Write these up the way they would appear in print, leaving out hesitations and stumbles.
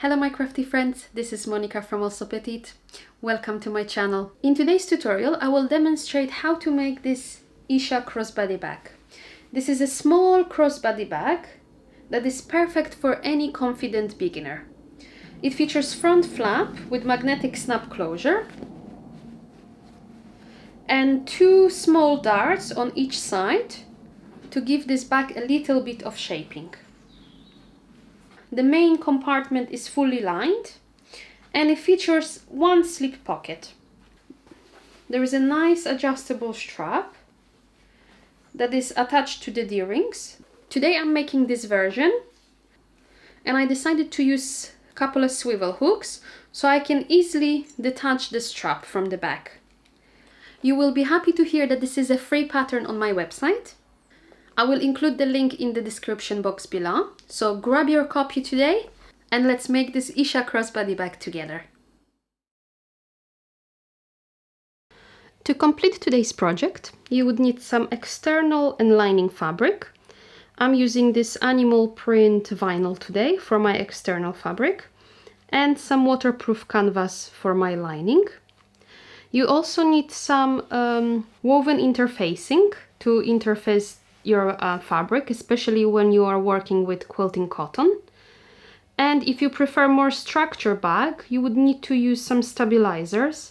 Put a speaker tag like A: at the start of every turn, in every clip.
A: Hello my crafty friends, this is Monica from Allsewpetite. Welcome to my channel. In today's tutorial I will demonstrate how to make this Isha crossbody bag. This is a small crossbody bag that is perfect for any confident beginner. It features front flap with magnetic snap closure and two small darts on each side to give this bag a little bit of shaping. The main compartment is fully lined and it features one slip pocket. There is a nice adjustable strap that is attached to the D-rings. Today I'm making this version and I decided to use a couple of swivel hooks so I can easily detach the strap from the back. You will be happy to hear that this is a free pattern on my website. I will include the link in the description box below, so grab your copy today and let's make this Isha crossbody bag together. To complete today's project, you would need some external and lining fabric. I'm using this animal print vinyl today for my external fabric and some waterproof canvas for my lining. You also need some woven interfacing to interface your fabric, especially when you are working with quilting cotton. And if you prefer more structure bag, you would need to use some stabilizers.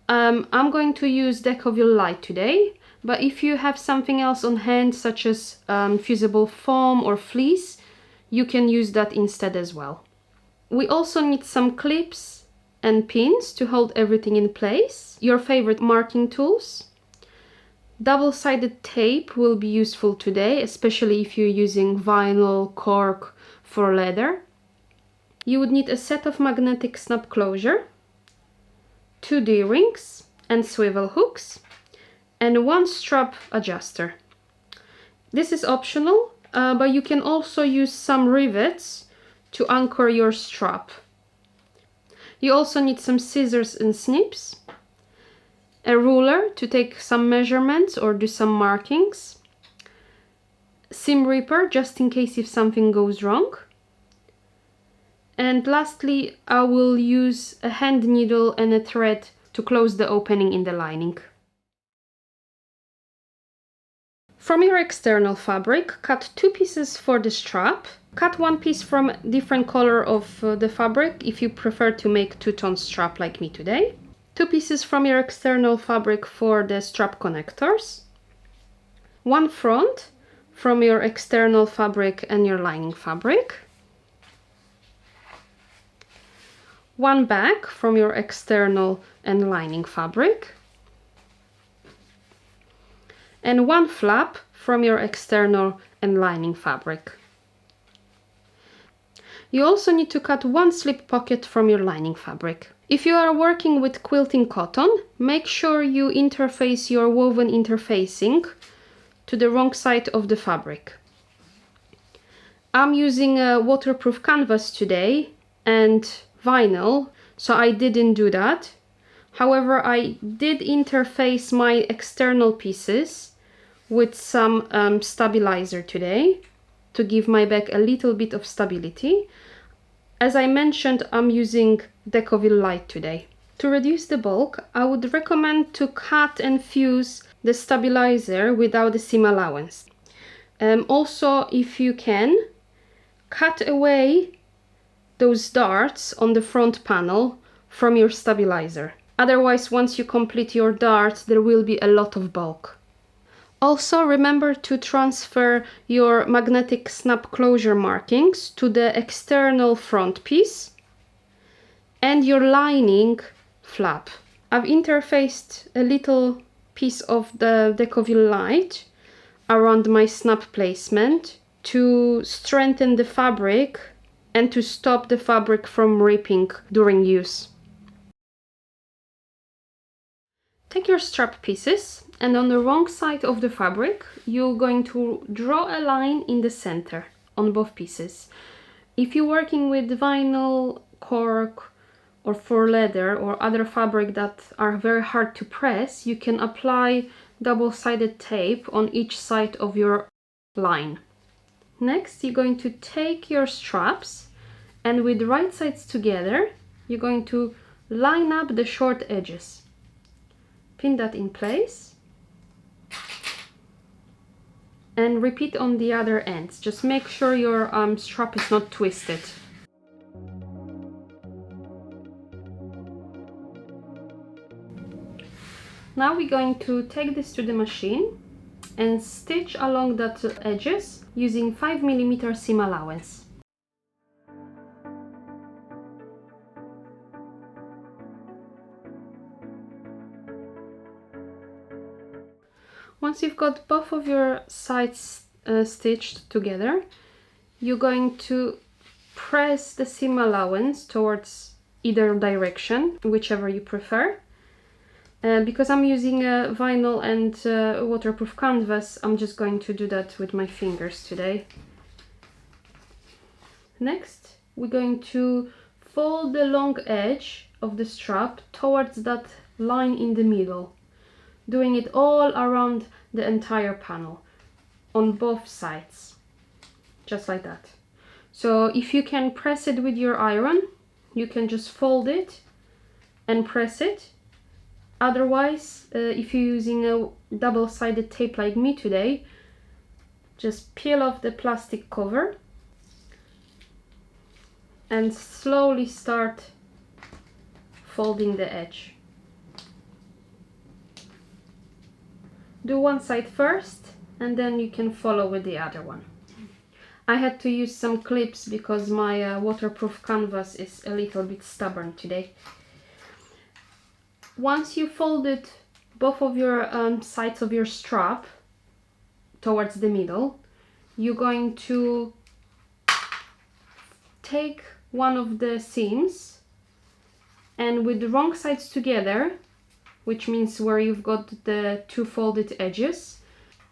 A: I'm going to use Decovil Light today, but if you have something else on hand, such as fusible foam or fleece, you can use that instead as well. We also need some clips and pins to hold everything in place, your favorite marking tools. Double-sided tape will be useful today, especially if you're using vinyl, cork for leather. You would need a set of magnetic snap closure, two D-rings and swivel hooks, and one strap adjuster. This is optional, but you can also use some rivets to anchor your strap. You also need some scissors and snips, a ruler to take some measurements or do some markings, seam ripper just in case if something goes wrong, and lastly I will use a hand needle and a thread to close the opening in the lining. From your external fabric, cut two pieces for the strap. Cut one piece from different color of the fabric if you prefer to make two-tone strap like me today. Two pieces from your external fabric for the strap connectors. One front from your external fabric and your lining fabric. One back from your external and lining fabric. And one flap from your external and lining fabric. You also need to cut one slip pocket from your lining fabric. If you are working with quilting cotton, make sure you interface your woven interfacing to the wrong side of the fabric. I'm using a waterproof canvas today and vinyl, so I didn't do that. However, I did interface my external pieces with some stabilizer today to give my bag a little bit of stability. As I mentioned, I'm using Decovil Light today. To reduce the bulk, I would recommend to cut and fuse the stabilizer without the seam allowance. Also, if you can, cut away those darts on the front panel from your stabilizer. Otherwise, once you complete your darts, there will be a lot of bulk. Also, remember to transfer your magnetic snap closure markings to the external front piece and your lining flap. I've interfaced a little piece of the Decovil Light around my snap placement to strengthen the fabric and to stop the fabric from ripping during use. Take your strap pieces and on the wrong side of the fabric you're going to draw a line in the center on both pieces. If you're working with vinyl, cork or for leather or other fabric that are very hard to press, you can apply double-sided tape on each side of your line. Next you're going to take your straps And with the right sides together, you're going to line up the short edges. Pin that in place. And repeat on the other ends. Just make sure your strap is not twisted. Now we're going to take this to the machine and stitch along that edges using 5mm seam allowance. Once you've got both of your sides stitched together, you're going to press the seam allowance towards either direction, whichever you prefer. Because I'm using a vinyl and waterproof canvas, I'm just going to do that with my fingers today. Next, we're going to fold the long edge of the strap towards that line in the middle, doing it all around the entire panel on both sides, just like that. So if you can press it with your iron, you can just fold it and press it. Otherwise, if you're using a double-sided tape like me today, just peel off the plastic cover and slowly start folding the edge. Do one side first and then you can follow with the other one. I had to use some clips because my waterproof canvas is a little bit stubborn today. Once you folded both of your sides of your strap towards the middle, you're going to take one of the seams and with the wrong sides together, which means where you've got the two folded edges,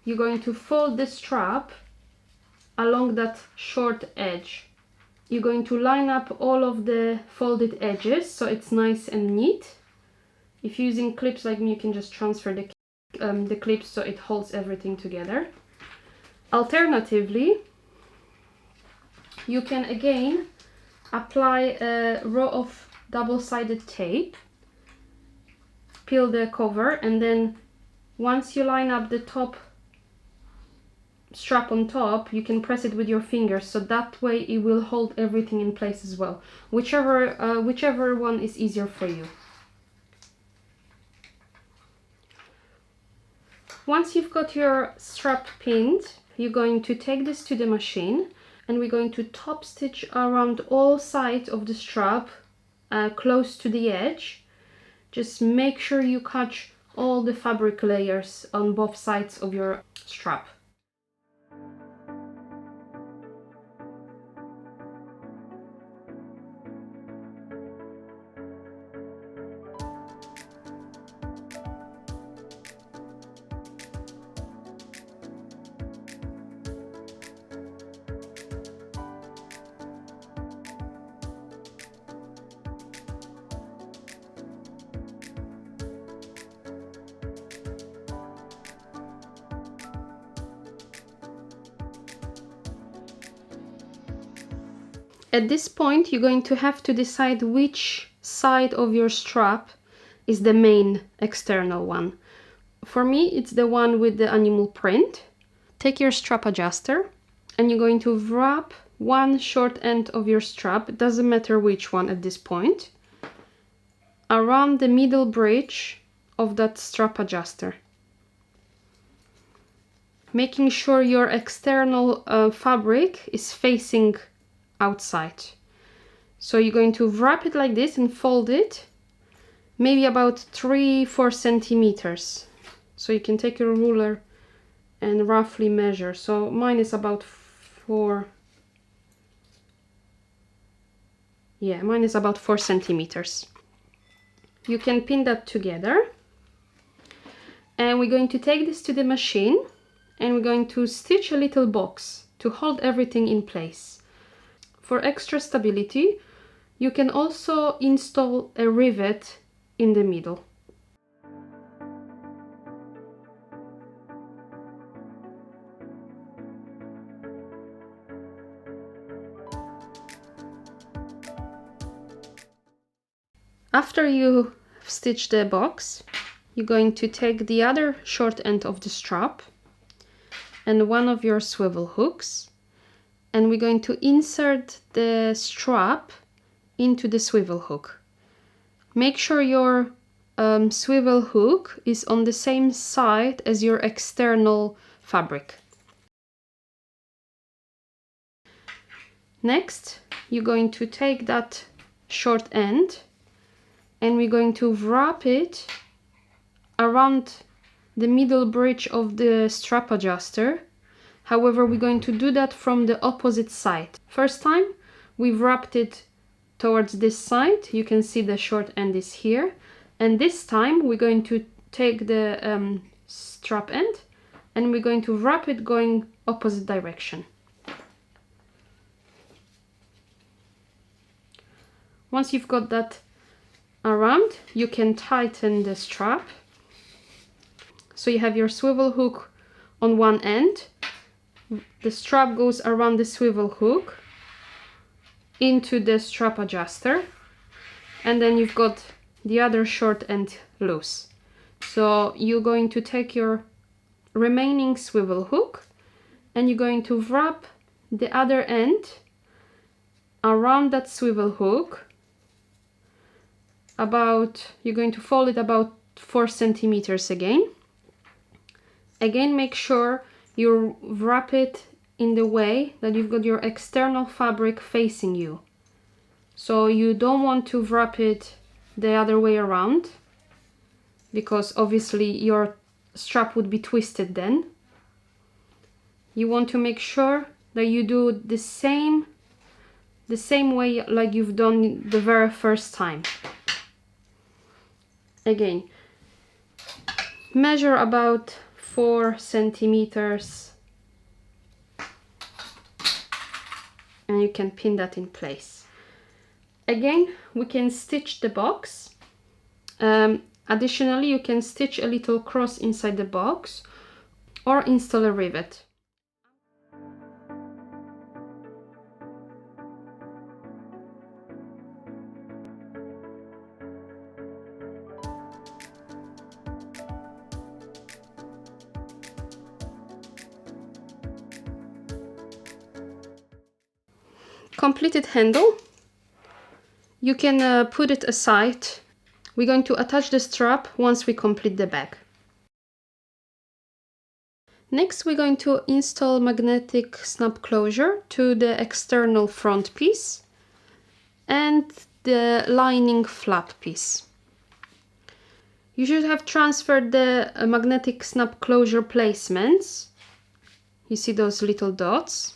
A: you're going to fold the strap along that short edge. You're going to line up all of the folded edges so it's nice and neat. If you're using clips like me, you can just transfer the clips so it holds everything together. Alternatively, you can again apply a row of double-sided tape, peel the cover, and then once you line up the top strap on top, you can press it with your fingers, so that way it will hold everything in place as well. Whichever one is easier for you. Once you've got your strap pinned, you're going to take this to the machine and we're going to top stitch around all sides of the strap close to the edge. Just make sure you catch all the fabric layers on both sides of your strap. At this point, you're going to have to decide which side of your strap is the main external one. For me, it's the one with the animal print. Take your strap adjuster and you're going to wrap one short end of your strap, it doesn't matter which one at this point, around the middle bridge of that strap adjuster. Making sure your external fabric is facing outside. So you're going to wrap it like this and fold it maybe about 3-4 centimeters. So you can take your ruler and roughly measure. So mine is about 4. Yeah, mine is about 4 centimeters. You can pin that together. And we're going to take this to the machine and we're going to stitch a little box to hold everything in place. For extra stability, you can also install a rivet in the middle. After you stitch the box, you're going to take the other short end of the strap and one of your swivel hooks, and we're going to insert the strap into the swivel hook. Make sure your swivel hook is on the same side as your external fabric. Next, you're going to take that short end and we're going to wrap it around the middle bridge of the strap adjuster. However, we're going to do that from the opposite side. First time we've wrapped it towards this side. You can see the short end is here, and this time we're going to take the strap end and we're going to wrap it going opposite direction. Once you've got that around, you can tighten the strap. So you have your swivel hook on one end, the strap goes around the swivel hook into the strap adjuster, and then you've got the other short end loose. So you're going to take your remaining swivel hook and you're going to wrap the other end around that swivel hook. You're going to fold it about 4 centimeters again. Again, make sure you wrap it in the way that you've got your external fabric facing you. So you don't want to wrap it the other way around, because obviously your strap would be twisted then. You want to make sure that you do the same way like you've done the very first time. Again, measure about 4 centimeters and you can pin that in place. Again, we can stitch the box. Additionally, you can stitch a little cross inside the box or install a rivet. Completed handle. You can put it aside. We're going to attach the strap once we complete the bag. Next, we're going to install magnetic snap closure to the external front piece and the lining flap piece. You should have transferred the magnetic snap closure placements. You see those little dots?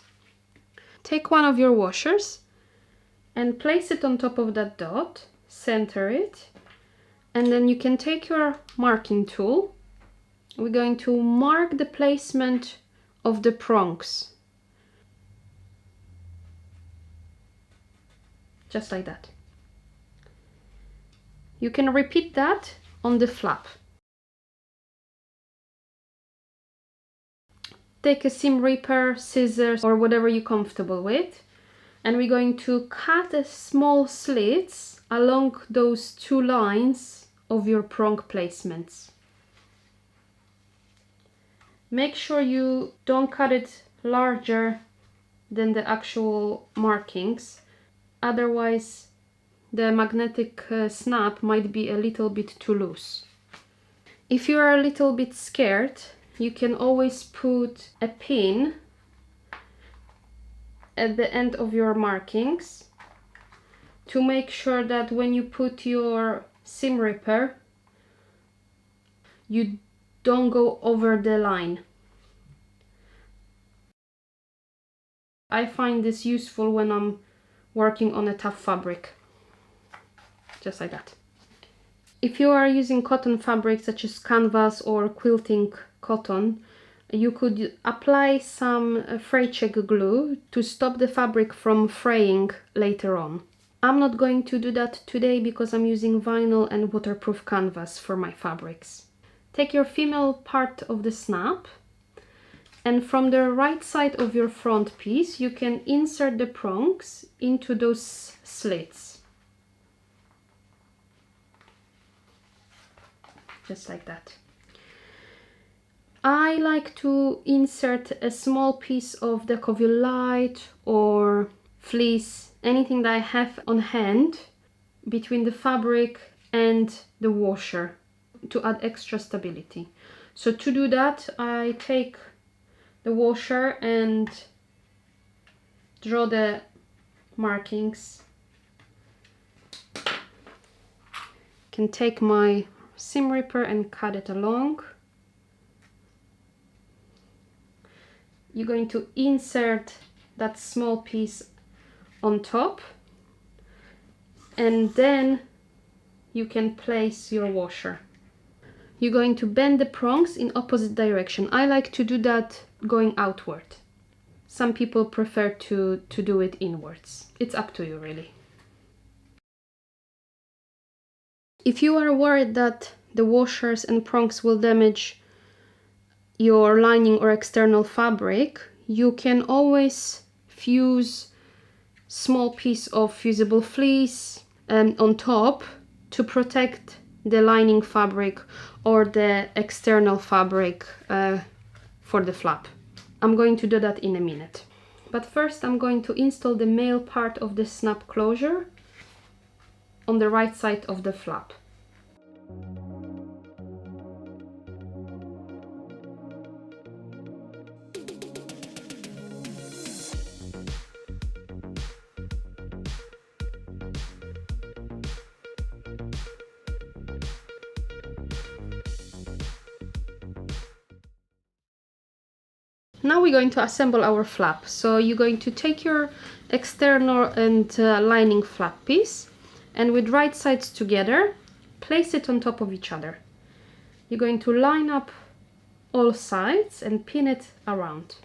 A: Take one of your washers and place it on top of that dot, center it, and then you can take your marking tool. We're going to mark the placement of the prongs. Just like that. You can repeat that on the flap. Take a seam ripper, scissors, or whatever you're comfortable with, and we're going to cut a small slits along those 2 lines of your prong placements. Make sure you don't cut it larger than the actual markings, otherwise the magnetic snap might be a little bit too loose. If you are a little bit scared, you can always put a pin at the end of your markings to make sure that when you put your seam ripper, you don't go over the line. I find this useful when I'm working on a tough fabric. Just like that. If you are using cotton fabric such as canvas or quilting cotton, you could apply some fray check glue to stop the fabric from fraying later on. I'm not going to do that today because I'm using vinyl and waterproof canvas for my fabrics. Take your female part of the snap, and from the right side of your front piece you can insert the prongs into those slits. just like that. I like to insert a small piece of Decovil light or fleece, anything that I have on hand, between the fabric and the washer to add extra stability. So to do that, I take the washer and draw the markings. Can take my seam ripper and cut it along. You're going to insert that small piece on top, and then you can place your washer. You're going to bend the prongs in opposite direction. I like to do that going outward. Some people prefer to do it inwards. It's up to you, really. If you are worried that the washers and prongs will damage your lining or external fabric, you can always fuse small piece of fusible fleece on top to protect the lining fabric or the external fabric for the flap. I'm going to do that in a minute. But first I'm going to install the male part of the snap closure on the right side of the flap. Now we're going to assemble our flap. So you're going to take your external and lining flap piece, and with right sides together, place it on top of each other. You're going to line up all sides and pin it around.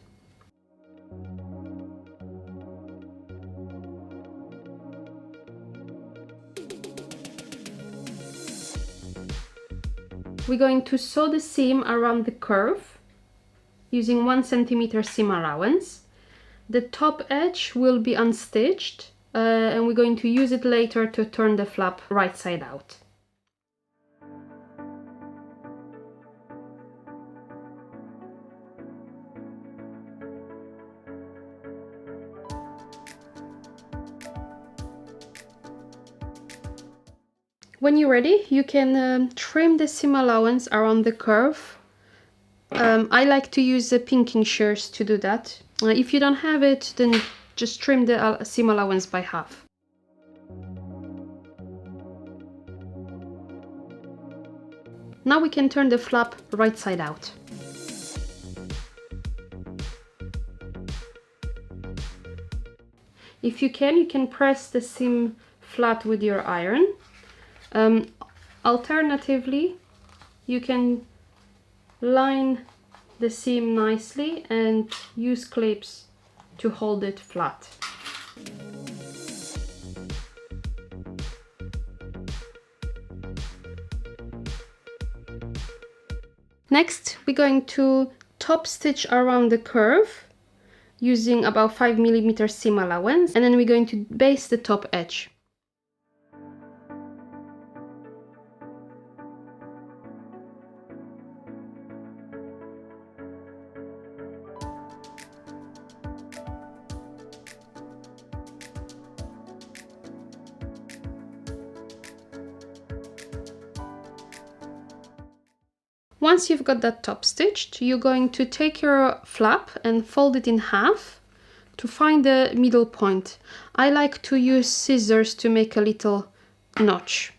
A: We're going to sew the seam around the curve using 1 centimeter seam allowance. The top edge will be unstitched and we're going to use it later to turn the flap right side out. When you're ready, you can trim the seam allowance around the curve. I like to use the pinking shears to do that. If you don't have it, then just trim the seam allowance by half. Now we can turn the flap right side out. If you can press the seam flat with your iron. Alternatively, you can line the seam nicely and use clips to hold it flat. Next, we're going to top stitch around the curve using about 5 mm seam allowance, and then we're going to baste the top edge. Once you've got that top stitched, you're going to take your flap and fold it in half to find the middle point. I like to use scissors to make a little notch.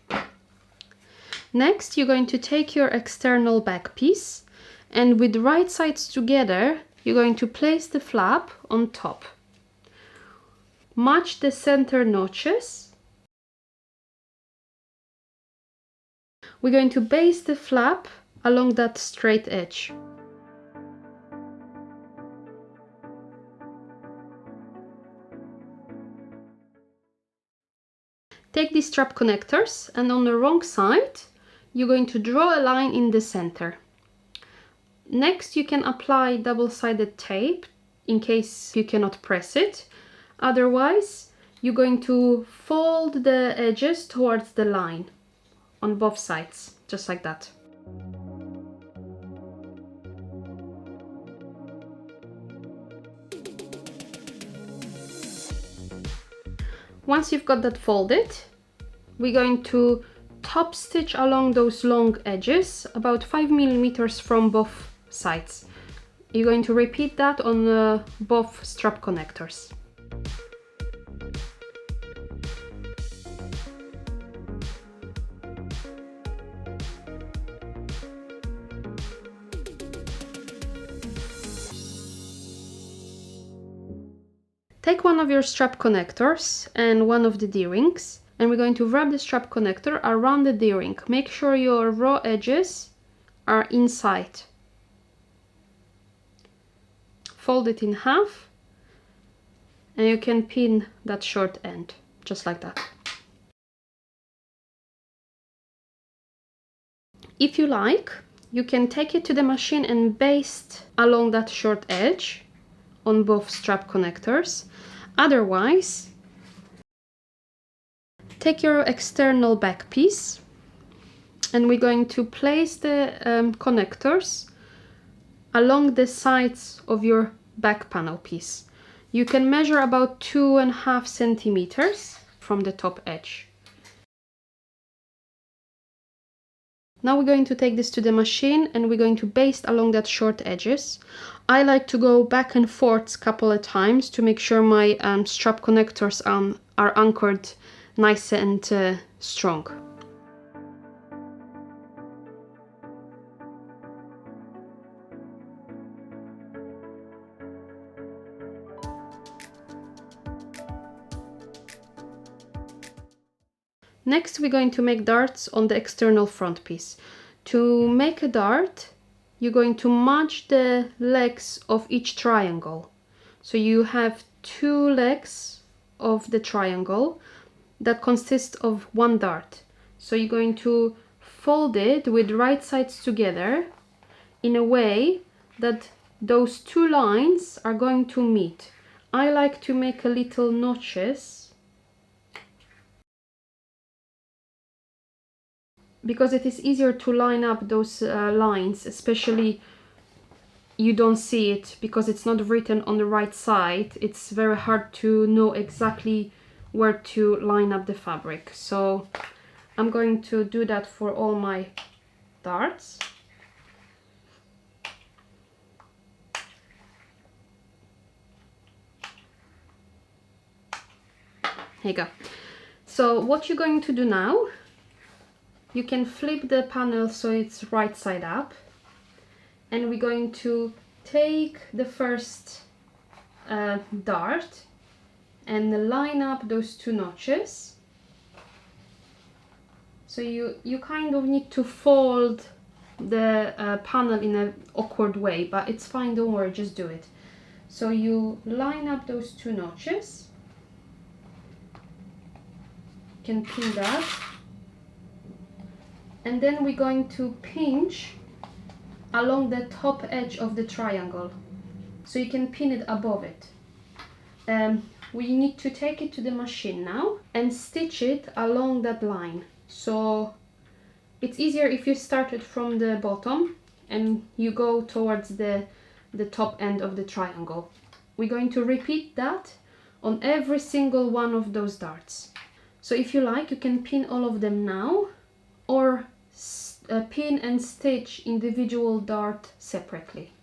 A: Next, you're going to take your external back piece, and with the right sides together, you're going to place the flap on top. Match the center notches. We're going to baste the flap along that straight edge. Take these strap connectors, and on the wrong side, you're going to draw a line in the center. Next, you can apply double-sided tape in case you cannot press it. Otherwise, you're going to fold the edges towards the line on both sides, just like that. Once you've got that folded, we're going to top stitch along those long edges about 5 millimeters from both sides. You're going to repeat that on both strap connectors. Take one of your strap connectors and one of the D-rings, and we're going to wrap the strap connector around the D-ring. Make sure your raw edges are inside. Fold it in half, and you can pin that short end, just like that. If you like, you can take it to the machine and baste along that short edge on both strap connectors. Otherwise, take your external back piece, and we're going to place the connectors along the sides of your back panel piece. You can measure about 2.5 centimeters from the top edge. Now we're going to take this to the machine and we're going to baste along that short edges. I like to go back and forth a couple of times to make sure my strap connectors are anchored nice and strong. Next, we're going to make darts on the external front piece. To make a dart, you're going to match the legs of each triangle. So you have 2 legs of the triangle that consist of one dart. So you're going to fold it with right sides together in a way that those 2 lines are going to meet. I like to make a little notches because it is easier to line up those lines, especially you don't see it because it's not written on the right side. It's very hard to know exactly where to line up the fabric. So I'm going to do that for all my darts. Here you go. So what you're going to do now, you can flip the panel so it's right side up, and we're going to take the first dart and line up those 2 notches. So you kind of need to fold the panel in an awkward way, but it's fine, don't worry, just do it. So you line up those 2 notches, you can pin that. And then we're going to pinch along the top edge of the triangle. So you can pin it above it. We need to take it to the machine now and stitch it along that line. So it's easier if you started from the bottom and you go towards the top end of the triangle. We're going to repeat that on every single one of those darts. So if you like, you can pin all of them now, or pin and stitch individual dart separately.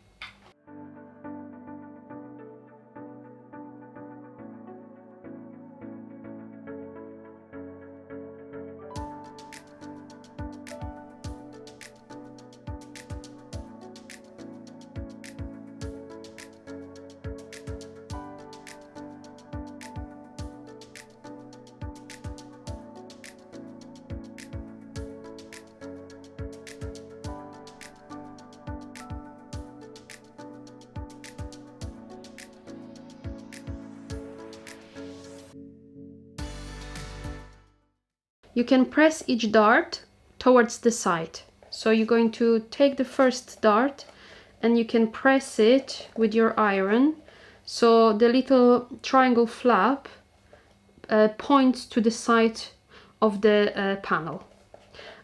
A: You can press each dart towards the side. So you're going to take the first dart and you can press it with your iron so the little triangle flap points to the side of the panel.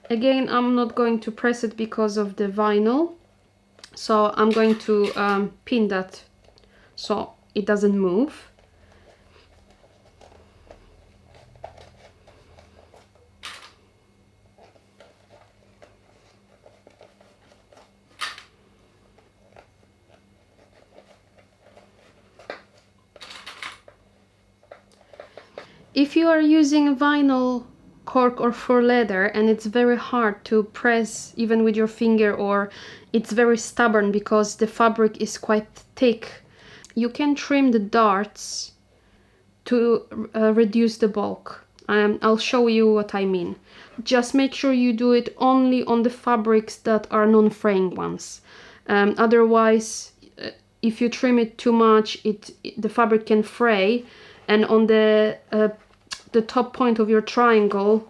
A: Again, I'm not going to press it because of the vinyl, so I'm going to pin that so it doesn't move. If you are using vinyl, cork or fur leather and it's very hard to press even with your finger, or it's very stubborn because the fabric is quite thick, you can trim the darts to reduce the bulk. I'll show you what I mean. Just make sure you do it only on the fabrics that are non-fraying ones. Otherwise, if you trim it too much, the fabric can fray, and on the top point of your triangle,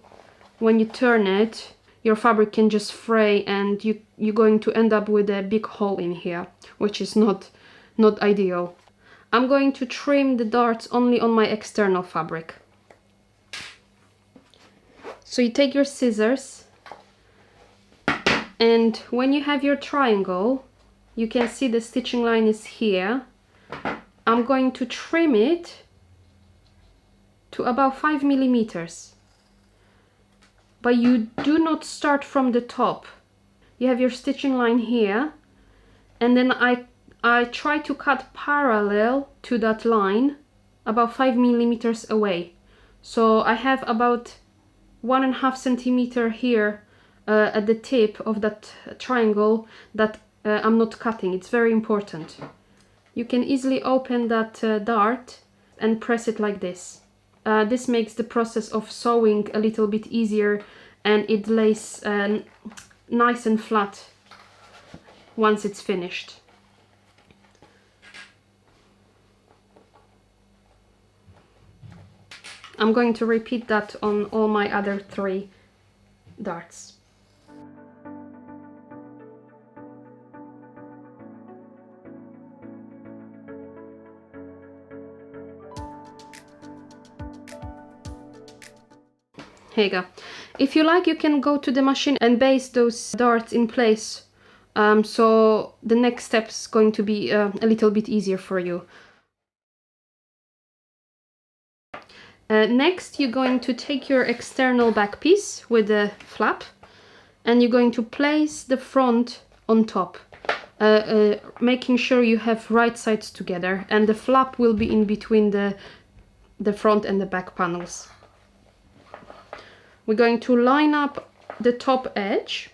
A: when you turn it, your fabric can just fray, and you're going to end up with a big hole in here, which is not ideal. I'm going to trim the darts only on my external fabric. So you take your scissors, and when you have your triangle, you can see the stitching line is here. I'm going to trim it to about 5 millimeters. But you do not start from the top. You have your stitching line here, and then I try to cut parallel to that line about 5 millimeters away. So I have about 1.5 centimeter here at the tip of that triangle that I'm not cutting. It's very important. You can easily open that dart and press it like this. This makes the process of sewing a little bit easier, and it lays nice and flat once it's finished. I'm going to repeat that on all my other 3 darts. Here you go. If you like, you can go to the machine and base those darts in place. So the next step is going to be a little bit easier for you. Next, you're going to take your external back piece with the flap, and you're going to place the front on top, making sure you have right sides together, and the flap will be in between the front and the back panels. We're going to line up the top edge.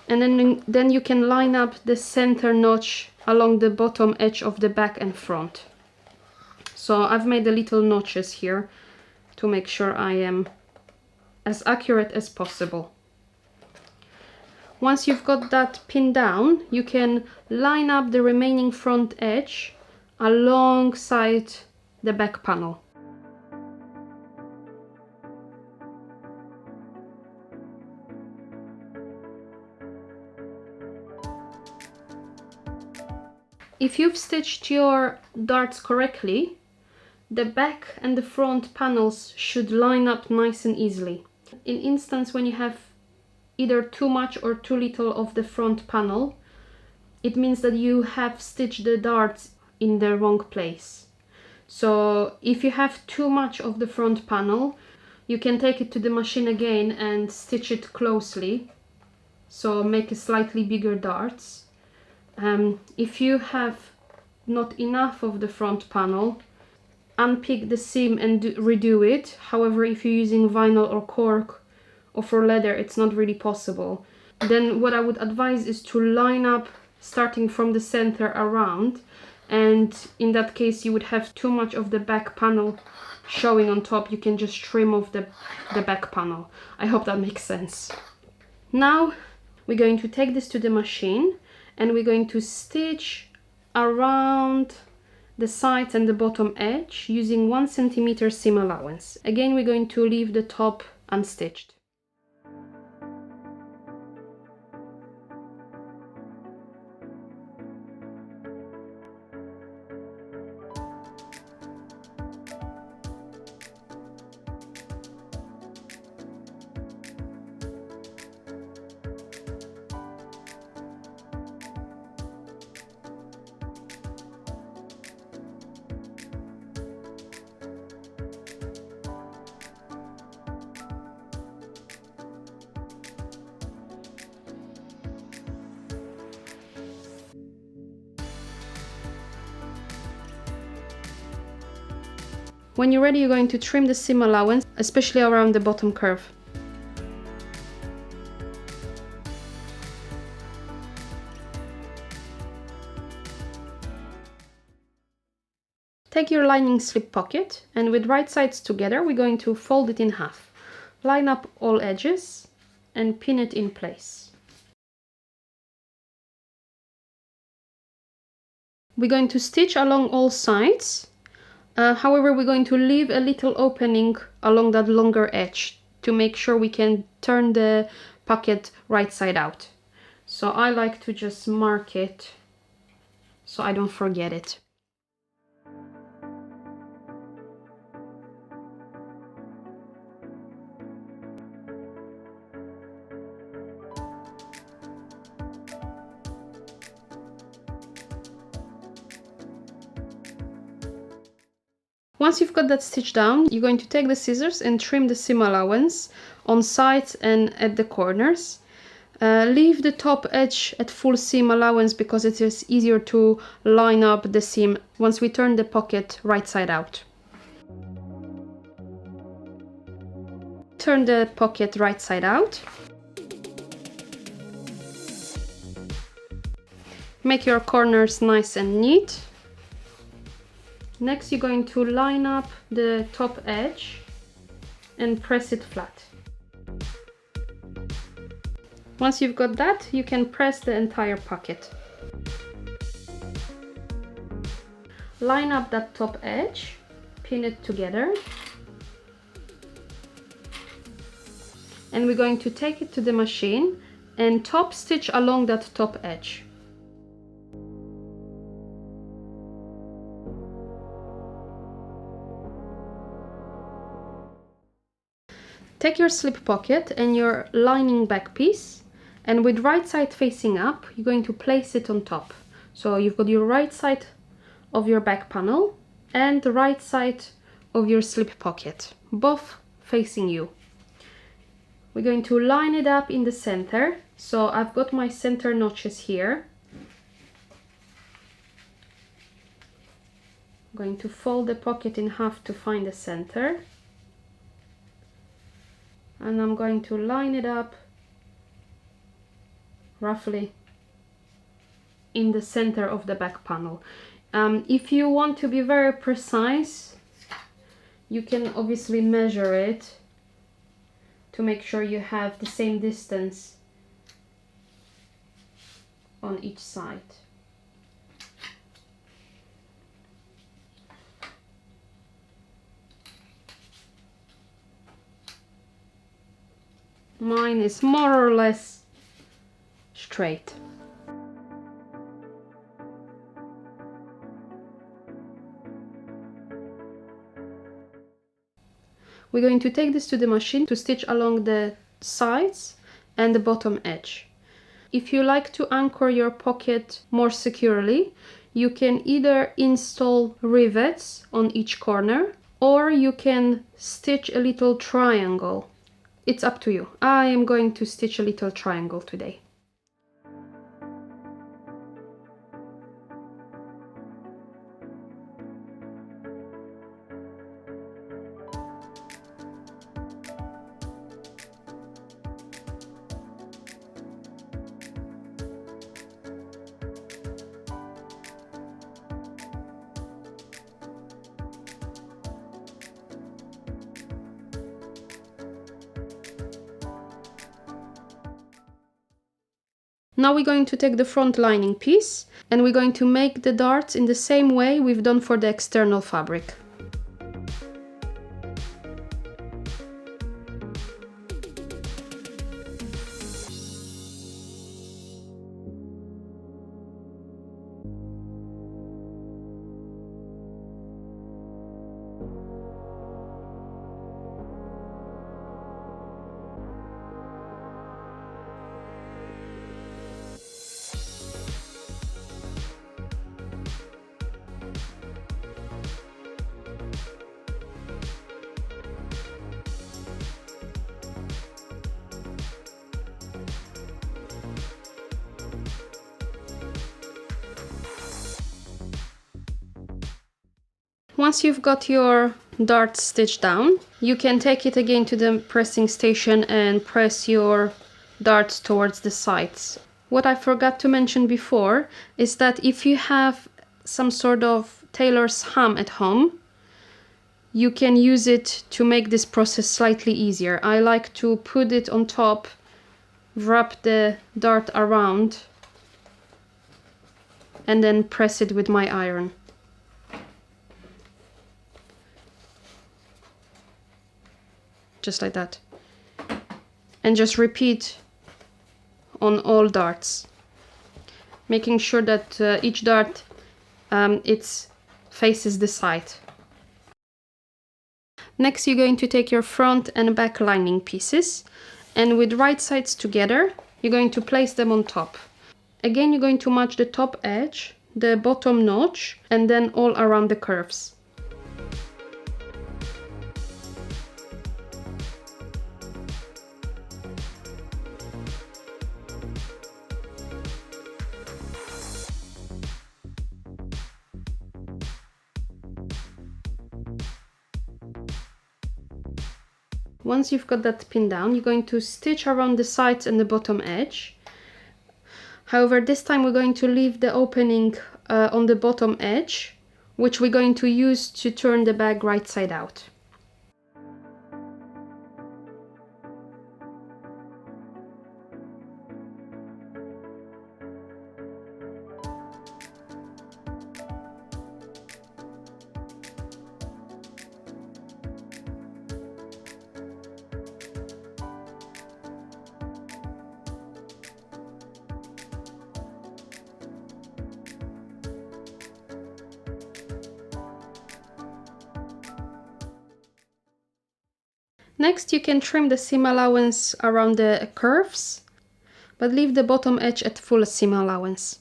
A: And then you can line up the center notch along the bottom edge of the back and front. So I've made the little notches here to make sure I am as accurate as possible. Once you've got that pinned down, you can line up the remaining front edge alongside the back panel. If you've stitched your darts correctly, the back and the front panels should line up nice and easily. In instance when you have either too much or too little of the front panel, it means that you have stitched the darts in the wrong place. So if you have too much of the front panel, you can take it to the machine again and stitch it closely, so make a slightly bigger darts. If you have not enough of the front panel, unpick the seam and redo it. However, if you're using vinyl or cork or for leather, it's not really possible. Then what I would advise is to line up starting from the center around, and in that case you would have too much of the back panel showing on top. You can just trim off the back panel. I hope that makes sense. Now we're going to take this to the machine, and we're going to stitch around the sides and the bottom edge using 1 centimeter seam allowance. Again, we're going to leave the top unstitched. When you're ready, you're going to trim the seam allowance, especially around the bottom curve. Take your lining slip pocket, and with right sides together, we're going to fold it in half. Line up all edges and pin it in place. We're going to stitch along all sides. However, we're going to leave a little opening along that longer edge to make sure we can turn the pocket right side out. So I like to just mark it so I don't forget it. Once you've got that stitch down, you're going to take the scissors and trim the seam allowance on sides and at the corners. Leave the top edge at full seam allowance because it is easier to line up the seam once we turn the pocket right side out. Turn the pocket right side out. Make your corners nice and neat. Next, you're going to line up the top edge and press it flat. Once you've got that, you can press the entire pocket. Line up that top edge, pin it together, and we're going to take it to the machine and top stitch along that top edge. Take your slip pocket and your lining back piece, and with right side facing up, you're going to place it on top. So you've got your right side of your back panel and the right side of your slip pocket, both facing you. We're going to line it up in the center. So I've got my center notches here. I'm going to fold the pocket in half to find the center. And I'm going to line it up roughly in the center of the back panel. If you want to be very precise, you can obviously measure it to make sure you have the same distance on each side. Mine is more or less straight. We're going to take this to the machine to stitch along the sides and the bottom edge. If you like to anchor your pocket more securely, you can either install rivets on each corner, or you can stitch a little triangle. It's up to you. I am going to stitch a little triangle today. Now we're going to take the front lining piece and we're going to make the darts in the same way we've done for the external fabric. Once you've got your dart stitch down. You can take it again to the pressing station and press your darts towards the sides. What I forgot to mention before is that if you have some sort of tailor's ham at home, you can use it to make this process slightly easier. I like to put it on top, wrap the dart around, and then press it with my iron. Just like that. And just repeat on all darts, making sure that each dart it faces the side. Next, you're going to take your front and back lining pieces, and with right sides together, you're going to place them on top. Again, you're going to match the top edge, the bottom notch, and then all around the curves. Once you've got that pinned down, you're going to stitch around the sides and the bottom edge. However, this time we're going to leave the opening on the bottom edge, which we're going to use to turn the bag right side out. Next, you can trim the seam allowance around the curves, but leave the bottom edge at full seam allowance.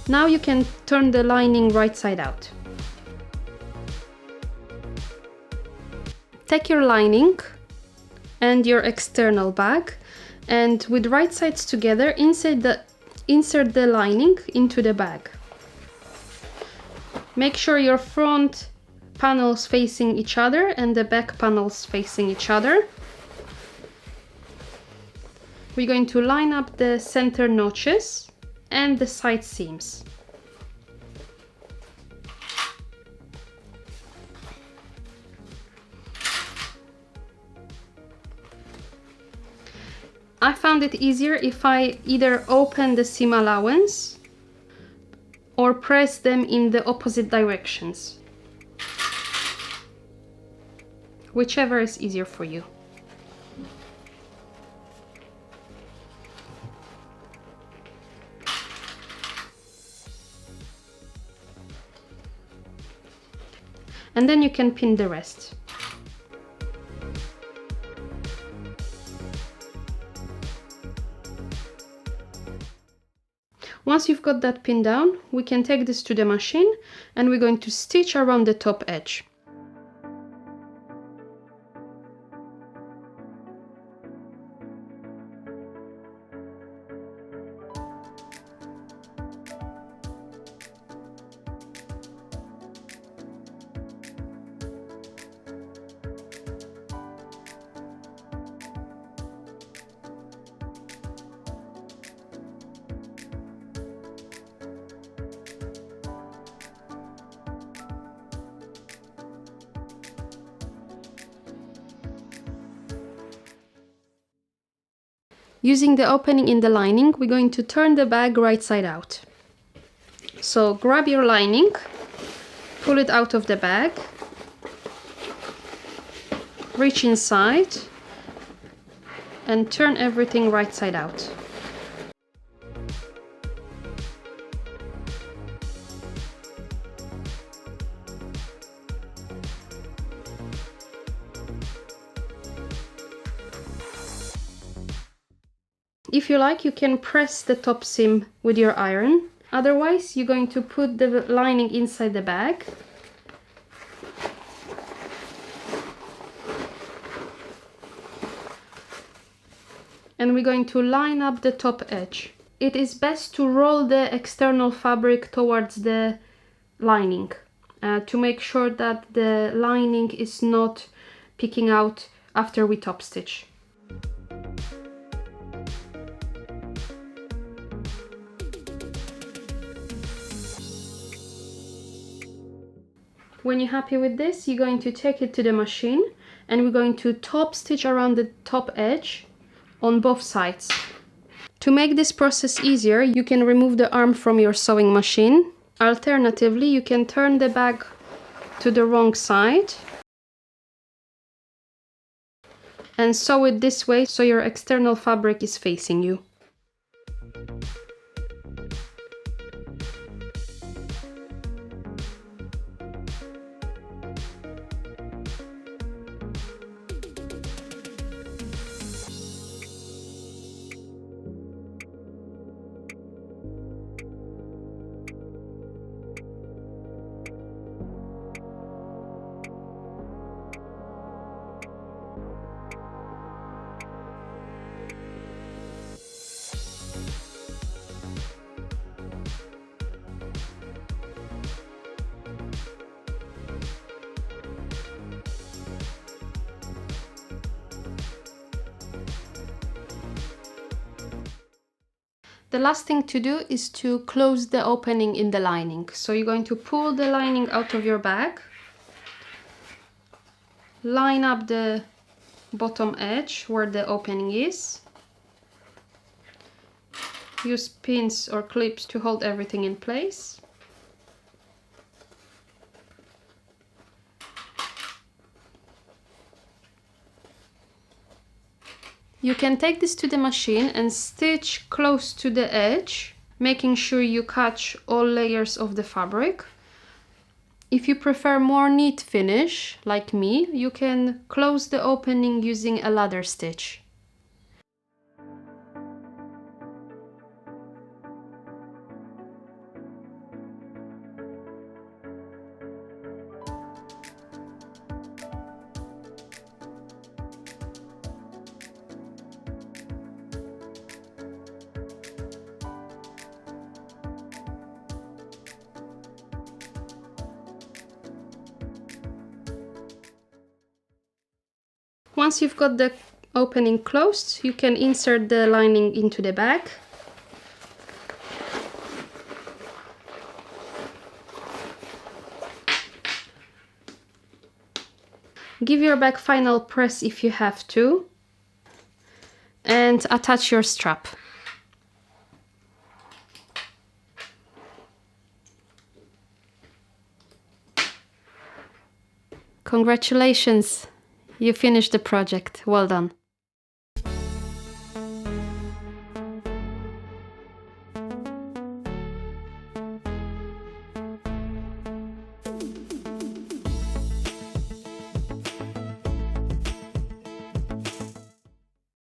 A: Now you can turn the lining right side out. Take your lining and your external bag, and with right sides together, insert the lining into the bag. Make sure your front panels facing each other and the back panels facing each other. We're going to line up the center notches and the side seams. I found it easier if I either open the seam allowance or press them in the opposite directions. Whichever is easier for you. And then you can pin the rest. Once you've got that pinned down, we can take this to the machine and we're going to stitch around the top edge. Using the opening in the lining, we're going to turn the bag right side out. So grab your lining, pull it out of the bag, reach inside, and turn everything right side out. If you like, you can press the top seam with your iron. Otherwise, you're going to put the lining inside the bag. And we're going to line up the top edge. it is best to roll the external fabric towards the lining to make sure that the lining is not peeking out after we top stitch. When you're happy with this, you're going to take it to the machine and we're going to top stitch around the top edge on both sides. To make this process easier, you can remove the arm from your sewing machine. Alternatively, you can turn the bag to the wrong side and sew it this way so your external fabric is facing you. The last thing to do is to close the opening in the lining. So you're going to pull the lining out of your bag, line up the bottom edge where the opening is, use pins or clips to hold everything in place. You can take this to the machine and stitch close to the edge, making sure you catch all layers of the fabric. If you prefer more neat finish, like me, you can close the opening using a ladder stitch. Once you've got the opening closed, you can insert the lining into the bag. Give your bag final press if you have to, and attach your strap. Congratulations! You finished the project. Well done.